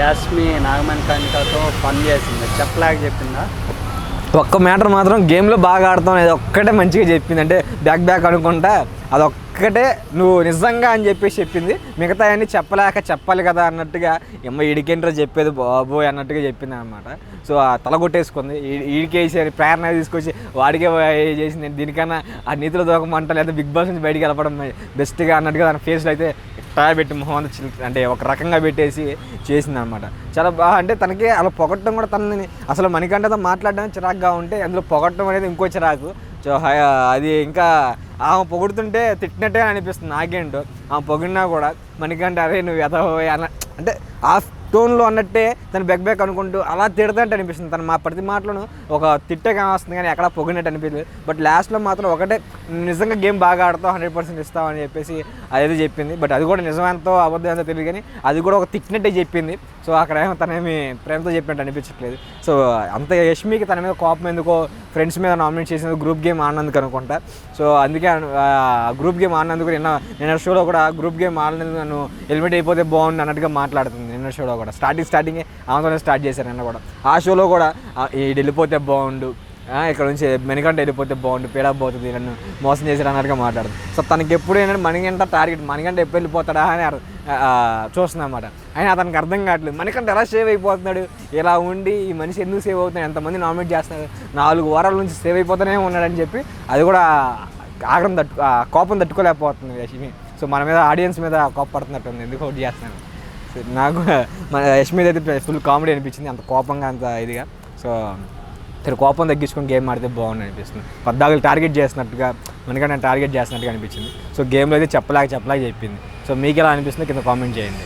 యాస్మి నాగమణి కంటతో పని చేసింది, చెప్పలేక చెప్పిందా? ఒక్క మ్యాటర్ మాత్రం గేమ్లో బాగా ఆడతాం అనేది ఒక్కటే మంచిగా చెప్పింది. అంటే బ్యాక్ అనుకుంటా అదొక్కటే నువ్వు నిజంగా అని చెప్పేసి చెప్పింది. మిగతా అన్నీ చెప్పలేక చెప్పాలి కదా అన్నట్టుగా ఈడికేంట్రో చెప్పేది బాబోయ్ అన్నట్టుగా చెప్పింది అనమాట. సో తల కొట్టేసుకుంది. ఈడికేసి ప్రేరణ తీసుకొచ్చి వాడికే చేసింది. దీనికన్నా ఆ నీతిలో దూకమంట లేదా బిగ్ బాస్ నుంచి బయటికి వెళ్ళడం బెస్ట్గా అన్నట్టుగా తన ఫేస్లో అయితే టైర్ పెట్టి మొహం అంటే ఒక రకంగా పెట్టేసి చేసింది అనమాట. చాలా బాగా అంటే తనకి అలా పొగట్టడం కూడా తనని అసలు మణికంఠతో మాట్లాడడానికి చిరాకుగా ఉంటే అందులో పొగట్టడం అనేది ఇంకో చిరాకు. సో అది ఇంకా ఆమె పొగుడుతుంటే తిట్టినట్టే అనిపిస్తుంది నాకేంటో. ఆమె పొగిడినా కూడా మణికంఠ అరే నువ్వు ఎదవోయ్ అన్న అంటే ఆ టోన్లో అన్నట్టే తను బ్యాక్ అనుకుంటూ అలా తిడతాంటే అనిపిస్తుంది. తను మా ప్రతి మాటలను ఒక తిట్టగా వస్తుంది కానీ ఎక్కడ పొగినట్టు అనిపించలేదు. బట్ లాస్ట్లో మాత్రం ఒకటే నిజంగా గేమ్ బాగా ఆడతావు 100% ఇస్తావు అని చెప్పేసి అదేదో చెప్పింది. బట్ అది కూడా నిజమంతో అబద్ధం ఎంతో తెలియదు కానీ అది కూడా ఒక తిట్టినట్టే చెప్పింది. సో అక్కడ ఏమో తనేమి ప్రేమతో చెప్పినట్టు అనిపించట్లేదు. సో అంత యష్మికి తన మీద కోపం ఎందుకో ఫ్రెండ్స్ మీద నామినేట్ చేసినందుకు గ్రూప్ గేమ్ ఆడినందుకు అనుకుంటా. సో అందుకే గ్రూప్ గేమ్ ఆడినందుకు నిన్న షోలో కూడా గ్రూప్ గేమ్ ఆడినందుకు నన్ను హెల్మెట్ అయిపోతే బాగుంది అన్నట్టుగా మాట్లాడుతుంది. నిన్న షోలో కూడా స్టార్టింగే ఆమెతోనే స్టార్ట్ చేశారు. నిన్న కూడా ఆ షోలో కూడా ఈడు వెళ్ళిపోతే బాగుండు, ఇక్కడ నుంచి మణికంఠ వెళ్ళిపోతే బాగుండు, పీడా పోతుంది, నన్ను మోసం చేశారు అన్నట్టుగా మాట్లాడుతుంది. సో తనకి ఎప్పుడు ఏంటంటే మణికంఠ టార్గెట్, మణికంఠ ఎప్పుడు వెళ్ళిపోతాడా అని చూస్తుంది అన్నమాట. అయినా అతనికి అర్థం కావట్లేదు మణికంఠ ఎలా సేవ్ అయిపోతున్నాడు, ఇలా ఉండి ఈ మనిషి ఎందుకు సేవ్ అవుతున్నాడు, ఎంతమంది నామినేట్ చేస్తున్నారు, 4 వారాల నుంచి సేవ్ అయిపోతూనే ఉన్నాడని చెప్పి అది కూడా కోపం తట్టుకోలేకపోతుంది యష్మి. సో మన మీద ఆడియన్స్ మీద కోపపడుతున్నట్టు ఉంది, ఎందుకు అవుట్ చేస్తున్నాను. సో నాకు మన యష్మి అయితే ఫుల్ కామెడీ అనిపించింది, అంత కోపంగా అంత ఇదిగా. సో కోపం తగ్గించుకొని గేమ్ ఆడితే బాగుంది అనిపిస్తుంది. పద్దాకులు టార్గెట్ చేసినట్టుగా మనకంటే టార్గెట్ చేసినట్టుగా అనిపించింది. సో గేమ్లో అయితే చెప్పలేక చెప్పింది. సో మీకు ఎలా అనిపిస్తుందో కింద కామెంట్ చేయండి.